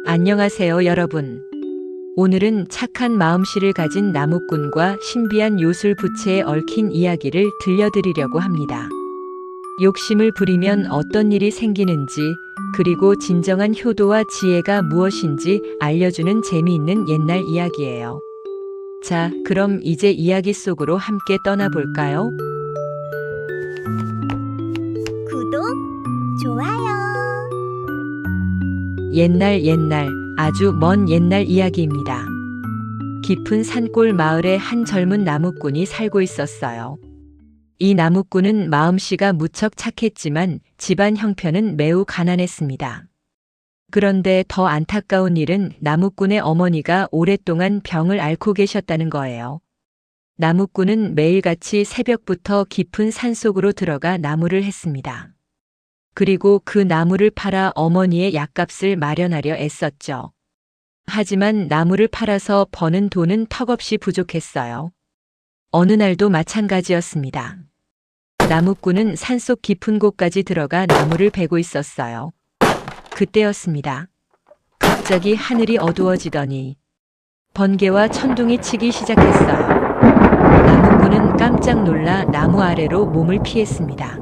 안녕하세요, 여러분. 오늘은 착한 마음씨를 가진 나무꾼과 신비한 요술 부채에 얽힌 이야기를 들려드리려고 합니다. 욕심을 부리면 어떤 일이 생기는지, 그리고 진정한 효도와 지혜가 무엇인지 알려주는 재미있는 옛날 이야기예요. 자, 그럼 이제 이야기 속으로 함께 떠나볼까요? 구독, 좋아요. 옛날 아주 먼 옛날 이야기입니다. 깊은 산골 마을에 한 젊은 나무꾼이 살고 있었어요. 이 나무꾼은 마음씨가 무척 착했지만 집안 형편은 매우 가난했습니다. 그런데 더 안타까운 일은 나무꾼의 어머니가 오랫동안 병을 앓고 계셨다는 거예요. 나무꾼은 매일같이 새벽부터 깊은 산속으로 들어가 나무를 했습니다. 그리고 그 나무를 팔아 어머니의 약값을 마련하려 애썼죠. 하지만 나무를 팔아서 버는 돈은 턱없이 부족했어요. 어느 날도 마찬가지였습니다. 나무꾼은 산속 깊은 곳까지 들어가 나무를 베고 있었어요. 그때였습니다. 갑자기 하늘이 어두워지더니 번개와 천둥이 치기 시작했어요. 나무꾼은 깜짝 놀라 나무 아래로 몸을 피했습니다.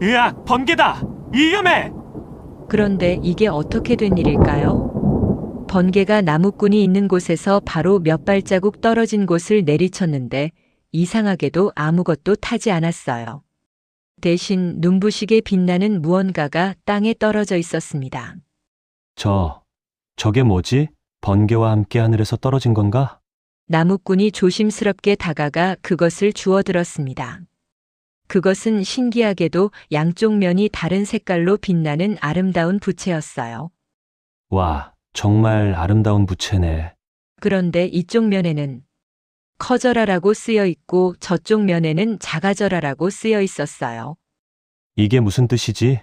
으악, 번개다! 위험해! 그런데 이게 어떻게 된 일일까요? 번개가 나무꾼이 있는 곳에서 바로 몇 발자국 떨어진 곳을 내리쳤는데 이상하게도 아무것도 타지 않았어요. 대신 눈부시게 빛나는 무언가가 땅에 떨어져 있었습니다. 저게 뭐지? 번개와 함께 하늘에서 떨어진 건가? 나무꾼이 조심스럽게 다가가 그것을 주워들었습니다. 그것은 신기하게도 양쪽 면이 다른 색깔로 빛나는 아름다운 부채였어요. 와, 정말 아름다운 부채네. 그런데 이쪽 면에는 커져라라고 쓰여 있고 저쪽 면에는 작아져라라고 쓰여 있었어요. 이게 무슨 뜻이지?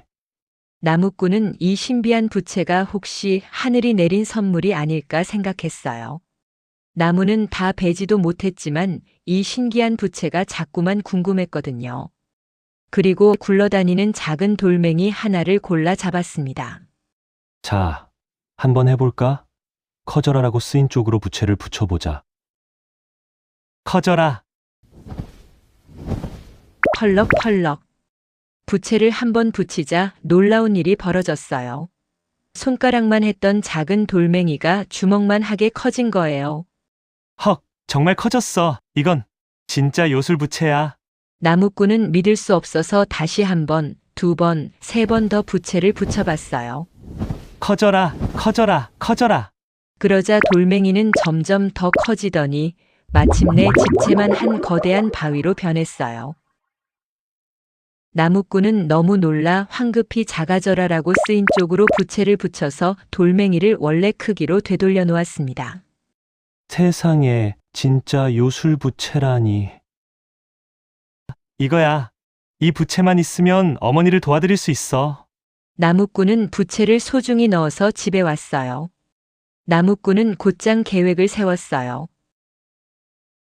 나무꾼은 이 신비한 부채가 혹시 하늘이 내린 선물이 아닐까 생각했어요. 나무는 다 베지도 못했지만 이 신기한 부채가 자꾸만 궁금했거든요. 그리고 굴러다니는 작은 돌멩이 하나를 골라 잡았습니다. 자, 한번 해볼까? 커져라라고 쓰인 쪽으로 부채를 붙여보자. 커져라! 펄럭펄럭. 부채를 한번 붙이자 놀라운 일이 벌어졌어요. 손가락만 했던 작은 돌멩이가 주먹만 하게 커진 거예요. 헉, 정말 커졌어. 이건 진짜 요술 부채야. 나무꾼은 믿을 수 없어서 다시 한 번, 두 번, 세 번 더 부채를 붙여봤어요. 커져라, 커져라, 커져라. 그러자 돌멩이는 점점 더 커지더니 마침내 집채만 한 거대한 바위로 변했어요. 나무꾼은 너무 놀라 황급히 작아져라라고 쓰인 쪽으로 부채를 붙여서 돌멩이를 원래 크기로 되돌려 놓았습니다. 세상에 진짜 요술 부채라니. 이거야. 이 부채만 있으면 어머니를 도와드릴 수 있어. 나무꾼은 부채를 소중히 넣어서 집에 왔어요. 나무꾼은 곧장 계획을 세웠어요.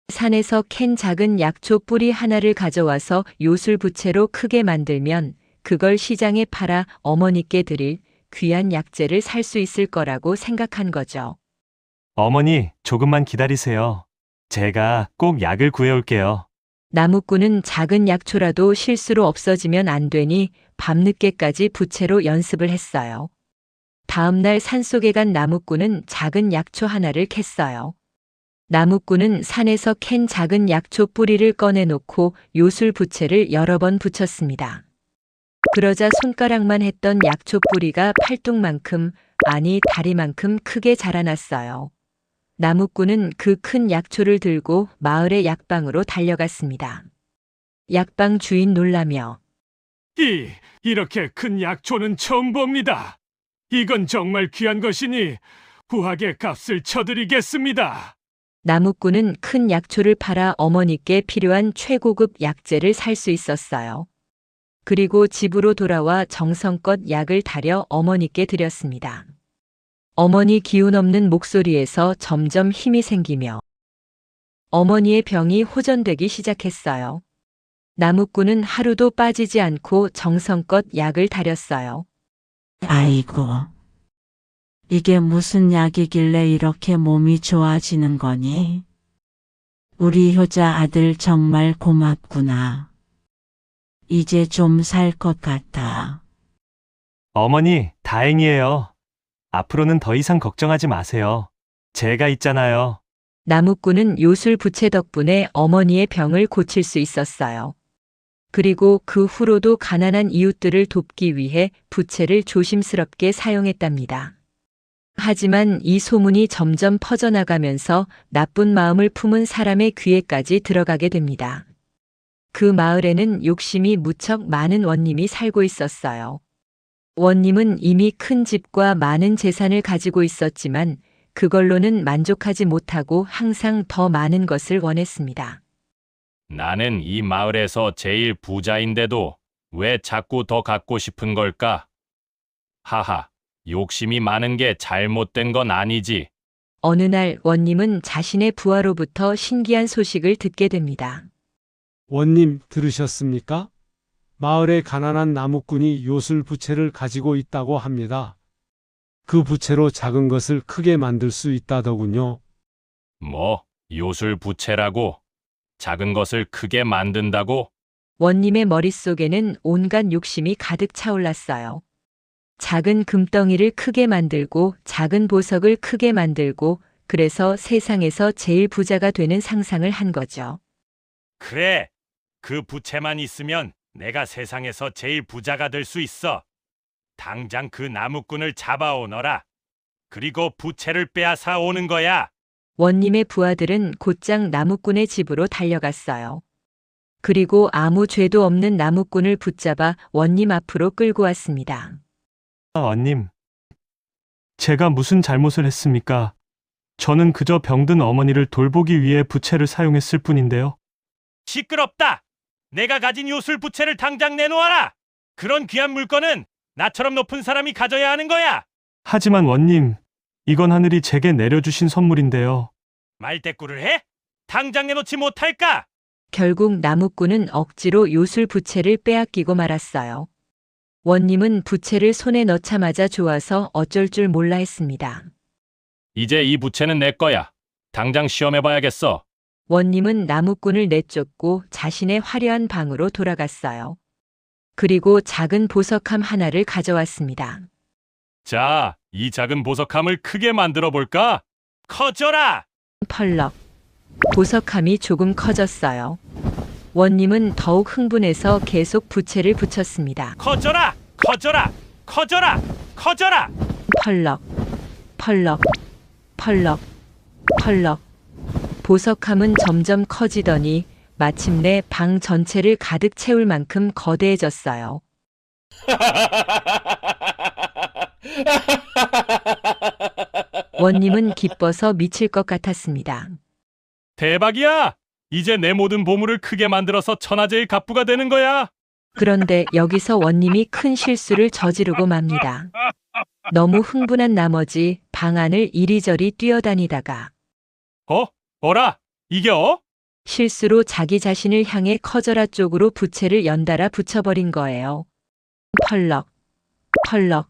산에서 캔 작은 약초 뿌리 하나를 가져와서 요술 부채로 크게 만들면 그걸 시장에 팔아 어머니께 드릴 귀한 약재를 살 수 있을 거라고 생각한 거죠. 어머니, 조금만 기다리세요. 제가 꼭 약을 구해올게요. 나무꾼은 작은 약초라도 실수로 없어지면 안 되니 밤늦게까지 부채로 연습을 했어요. 다음 날 산속에 간 나무꾼은 작은 약초 하나를 캤어요. 나무꾼은 산에서 캔 작은 약초 뿌리를 꺼내놓고 요술 부채를 여러 번 붙였습니다. 그러자 손가락만 했던 약초 뿌리가 팔뚝만큼, 아니 다리만큼 크게 자라났어요. 나무꾼은 그 큰 약초를 들고 마을의 약방으로 달려갔습니다. 약방 주인 놀라며 이렇게 큰 약초는 처음 봅니다. 이건 정말 귀한 것이니 후하게 값을 쳐드리겠습니다. 나무꾼은 큰 약초를 팔아 어머니께 필요한 최고급 약재를 살 수 있었어요. 그리고 집으로 돌아와 정성껏 약을 다려 어머니께 드렸습니다. 어머니 기운 없는 목소리에서 점점 힘이 생기며 어머니의 병이 호전되기 시작했어요. 나무꾼은 하루도 빠지지 않고 정성껏 약을 다렸어요. 아이고, 이게 무슨 약이길래 이렇게 몸이 좋아지는 거니? 우리 효자 아들 정말 고맙구나. 이제 좀 살 것 같아. 어머니, 다행이에요. 앞으로는 더 이상 걱정하지 마세요. 제가 있잖아요. 나무꾼은 요술 부채 덕분에 어머니의 병을 고칠 수 있었어요. 그리고 그 후로도 가난한 이웃들을 돕기 위해 부채를 조심스럽게 사용했답니다. 하지만 이 소문이 점점 퍼져나가면서 나쁜 마음을 품은 사람의 귀에까지 들어가게 됩니다. 그 마을에는 욕심이 무척 많은 원님이 살고 있었어요. 원님은 이미 큰 집과 많은 재산을 가지고 있었지만 그걸로는 만족하지 못하고 항상 더 많은 것을 원했습니다. 나는 이 마을에서 제일 부자인데도 왜 자꾸 더 갖고 싶은 걸까? 하하, 욕심이 많은 게 잘못된 건 아니지. 어느 날 원님은 자신의 부하로부터 신기한 소식을 듣게 됩니다. 원님 들으셨습니까? 마을의 가난한 나무꾼이 요술 부채를 가지고 있다고 합니다. 그 부채로 작은 것을 크게 만들 수 있다더군요. 뭐, 요술 부채라고? 작은 것을 크게 만든다고? 원님의 머릿속에는 온갖 욕심이 가득 차올랐어요. 작은 금덩이를 크게 만들고 작은 보석을 크게 만들고 그래서 세상에서 제일 부자가 되는 상상을 한 거죠. 그래, 그 부채만 있으면 내가 세상에서 제일 부자가 될 수 있어. 당장 그 나무꾼을 잡아오너라. 그리고 부채를 빼앗아 오는 거야. 원님의 부하들은 곧장 나무꾼의 집으로 달려갔어요. 그리고 아무 죄도 없는 나무꾼을 붙잡아 원님 앞으로 끌고 왔습니다. 원님, 제가 무슨 잘못을 했습니까? 저는 그저 병든 어머니를 돌보기 위해 부채를 사용했을 뿐인데요. 시끄럽다. 내가 가진 요술 부채를 당장 내놓아라. 그런 귀한 물건은 나처럼 높은 사람이 가져야 하는 거야. 하지만 원님, 이건 하늘이 제게 내려주신 선물인데요. 말대꾸를 해? 당장 내놓지 못할까? 결국 나무꾼은 억지로 요술 부채를 빼앗기고 말았어요. 원님은 부채를 손에 넣자마자 좋아서 어쩔 줄 몰라 했습니다. 이제 이 부채는 내 거야. 당장 시험해봐야겠어. 원님은 나무꾼을 내쫓고 자신의 화려한 방으로 돌아갔어요. 그리고 작은 보석함 하나를 가져왔습니다. 자, 이 작은 보석함을 크게 만들어 볼까? 커져라! 펄럭. 보석함이 조금 커졌어요. 원님은 더욱 흥분해서 계속 부채를 붙였습니다. 커져라! 커져라! 커져라! 커져라! 펄럭. 펄럭. 펄럭. 펄럭. 보석함은 점점 커지더니 마침내 방 전체를 가득 채울 만큼 거대해졌어요. 원님은 기뻐서 미칠 것 같았습니다. 대박이야! 이제 내 모든 보물을 크게 만들어서 천하제일 갑부가 되는 거야. 그런데 여기서 원님이 큰 실수를 저지르고 맙니다. 너무 흥분한 나머지 방 안을 이리저리 뛰어다니다가 어라? 이게 실수로 자기 자신을 향해 커져라 쪽으로 부채를 연달아 붙여버린 거예요. 펄럭, 펄럭,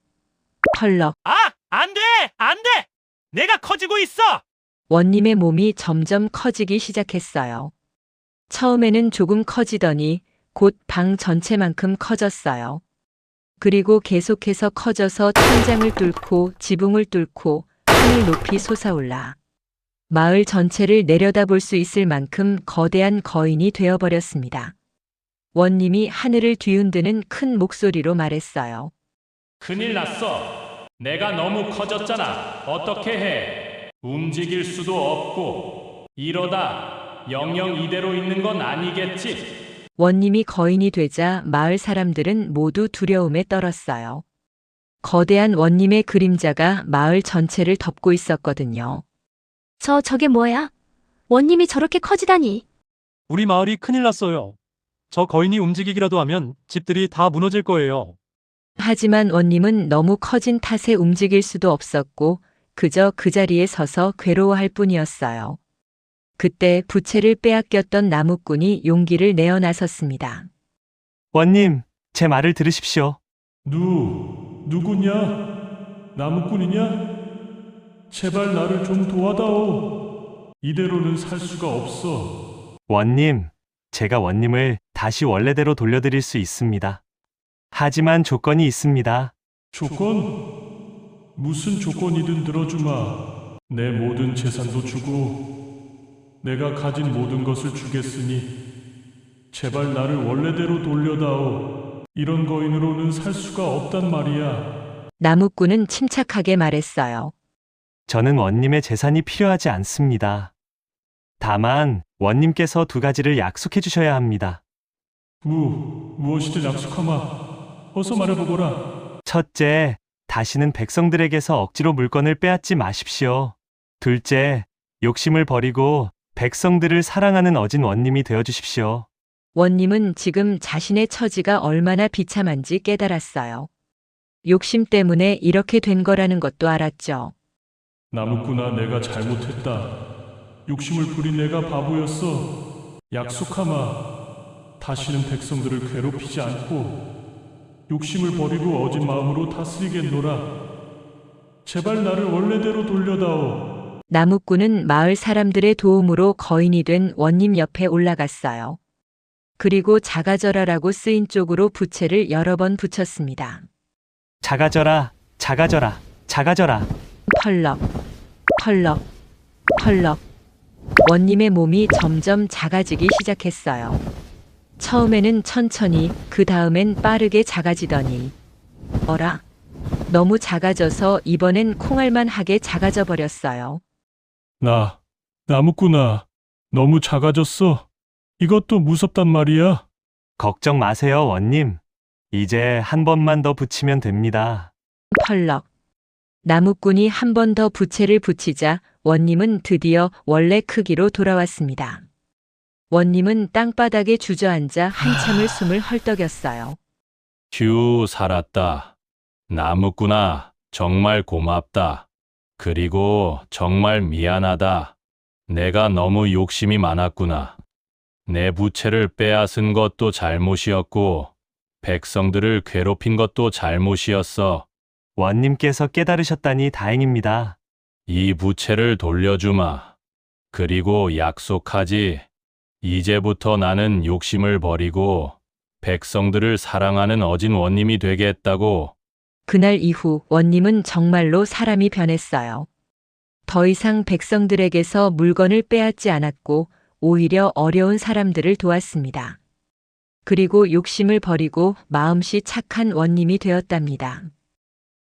펄럭. 아! 안 돼! 안 돼! 내가 커지고 있어! 원님의 몸이 점점 커지기 시작했어요. 처음에는 조금 커지더니 곧 방 전체만큼 커졌어요. 그리고 계속해서 커져서 천장을 뚫고 지붕을 뚫고 하늘 높이 솟아올라 마을 전체를 내려다볼 수 있을 만큼 거대한 거인이 되어버렸습니다. 원님이 하늘을 뒤흔드는 큰 목소리로 말했어요. 큰일 났어. 내가 너무 커졌잖아. 어떻게 해? 움직일 수도 없고. 이러다 영영 이대로 있는 건 아니겠지? 원님이 거인이 되자 마을 사람들은 모두 두려움에 떨었어요. 거대한 원님의 그림자가 마을 전체를 덮고 있었거든요. 저게 뭐야? 원님이 저렇게 커지다니. 우리 마을이 큰일 났어요. 저 거인이 움직이기라도 하면 집들이 다 무너질 거예요. 하지만 원님은 너무 커진 탓에 움직일 수도 없었고 그저 그 자리에 서서 괴로워할 뿐이었어요. 그때 부채를 빼앗겼던 나무꾼이 용기를 내어 나섰습니다. 원님, 제 말을 들으십시오. 누구냐? 나무꾼이냐? 제발 나를 좀 도와다오. 이대로는 살 수가 없어. 원님, 제가 원님을 다시 원래대로 돌려드릴 수 있습니다. 하지만 조건이 있습니다. 조건? 무슨 조건이든 들어주마. 내 모든 재산도 주고 내가 가진 모든 것을 주겠으니 제발 나를 원래대로 돌려다오. 이런 거인으로는 살 수가 없단 말이야. 나무꾼은 침착하게 말했어요. 저는 원님의 재산이 필요하지 않습니다. 다만 원님께서 두 가지를 약속해 주셔야 합니다. 무엇이든 약속하마. 어서 말해보거라. 첫째, 다시는 백성들에게서 억지로 물건을 빼앗지 마십시오. 둘째, 욕심을 버리고 백성들을 사랑하는 어진 원님이 되어 주십시오. 원님은 지금 자신의 처지가 얼마나 비참한지 깨달았어요. 욕심 때문에 이렇게 된 거라는 것도 알았죠. 나무꾼아, 내가 잘못했다. 욕심을 부린 내가 바보였어. 약속하마. 다시는 백성들을 괴롭히지 않고 욕심을 버리고 어진 마음으로 다스리겠노라. 제발 나를 원래대로 돌려다오. 나무꾼은 마을 사람들의 도움으로 거인이 된 원님 옆에 올라갔어요. 그리고 작아져라라고 쓰인 쪽으로 부채를 여러 번 붙였습니다. 작아져라, 작아져라, 작아져라. 펄럭, 펄럭, 펄럭. 원님의 몸이 점점 작아지기 시작했어요. 처음에는 천천히, 그 다음엔 빠르게 작아지더니, 어라, 너무 작아져서 이번엔 콩알만하게 작아져 버렸어요. 나무꾼아, 너무 작아졌어. 이것도 무섭단 말이야. 걱정 마세요, 원님. 이제 한 번만 더 붙이면 됩니다. 펄럭. 나무꾼이 한 번 더 부채를 붙이자 원님은 드디어 원래 크기로 돌아왔습니다. 원님은 땅바닥에 주저앉아 한참을 숨을 헐떡였어요. 휴, 살았다. 나무꾼아, 정말 고맙다. 그리고 정말 미안하다. 내가 너무 욕심이 많았구나. 내 부채를 빼앗은 것도 잘못이었고, 백성들을 괴롭힌 것도 잘못이었어. 원님께서 깨달으셨다니 다행입니다. 이 부채를 돌려주마. 그리고 약속하지. 이제부터 나는 욕심을 버리고 백성들을 사랑하는 어진 원님이 되겠다고. 그날 이후 원님은 정말로 사람이 변했어요. 더 이상 백성들에게서 물건을 빼앗지 않았고 오히려 어려운 사람들을 도왔습니다. 그리고 욕심을 버리고 마음씨 착한 원님이 되었답니다.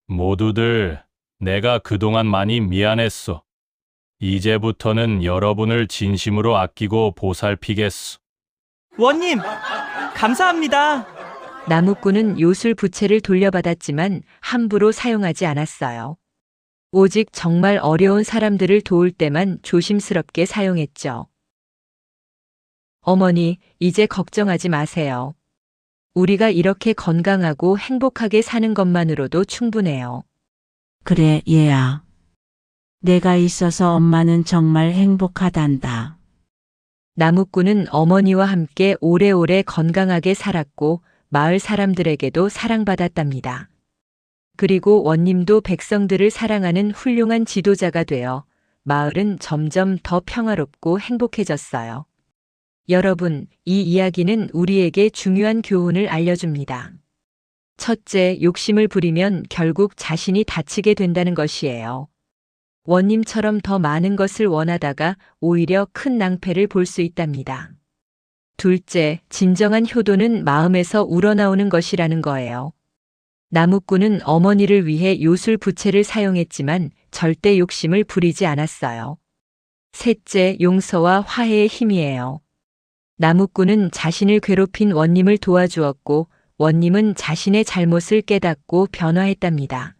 모두들, 내가 그동안 많이 미안했어. 이제부터는 여러분을 진심으로 아끼고 보살피겠소. 원님, 감사합니다. 나무꾼은 요술 부채를 돌려받았지만 함부로 사용하지 않았어요. 오직 정말 어려운 사람들을 도울 때만 조심스럽게 사용했죠. 어머니, 이제 걱정하지 마세요. 우리가 이렇게 건강하고 행복하게 사는 것만으로도 충분해요. 그래, 얘야. 내가 있어서 엄마는 정말 행복하단다. 나무꾼은 어머니와 함께 오래오래 건강하게 살았고 마을 사람들에게도 사랑받았답니다. 그리고 원님도 백성들을 사랑하는 훌륭한 지도자가 되어 마을은 점점 더 평화롭고 행복해졌어요. 여러분, 이 이야기는 우리에게 중요한 교훈을 알려줍니다. 첫째, 욕심을 부리면 결국 자신이 다치게 된다는 것이에요. 원님처럼 더 많은 것을 원하다가 오히려 큰 낭패를 볼 수 있답니다. 둘째, 진정한 효도는 마음에서 우러나오는 것이라는 거예요. 나무꾼은 어머니를 위해 요술 부채를 사용했지만 절대 욕심을 부리지 않았어요. 셋째, 용서와 화해의 힘이에요. 나무꾼은 자신을 괴롭힌 원님을 도와주었고 원님은 자신의 잘못을 깨닫고 변화했답니다.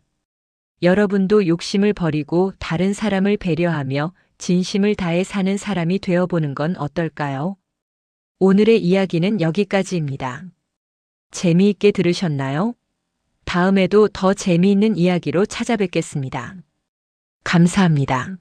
여러분도 욕심을 버리고 다른 사람을 배려하며 진심을 다해 사는 사람이 되어보는 건 어떨까요? 오늘의 이야기는 여기까지입니다. 재미있게 들으셨나요? 다음에도 더 재미있는 이야기로 찾아뵙겠습니다. 감사합니다.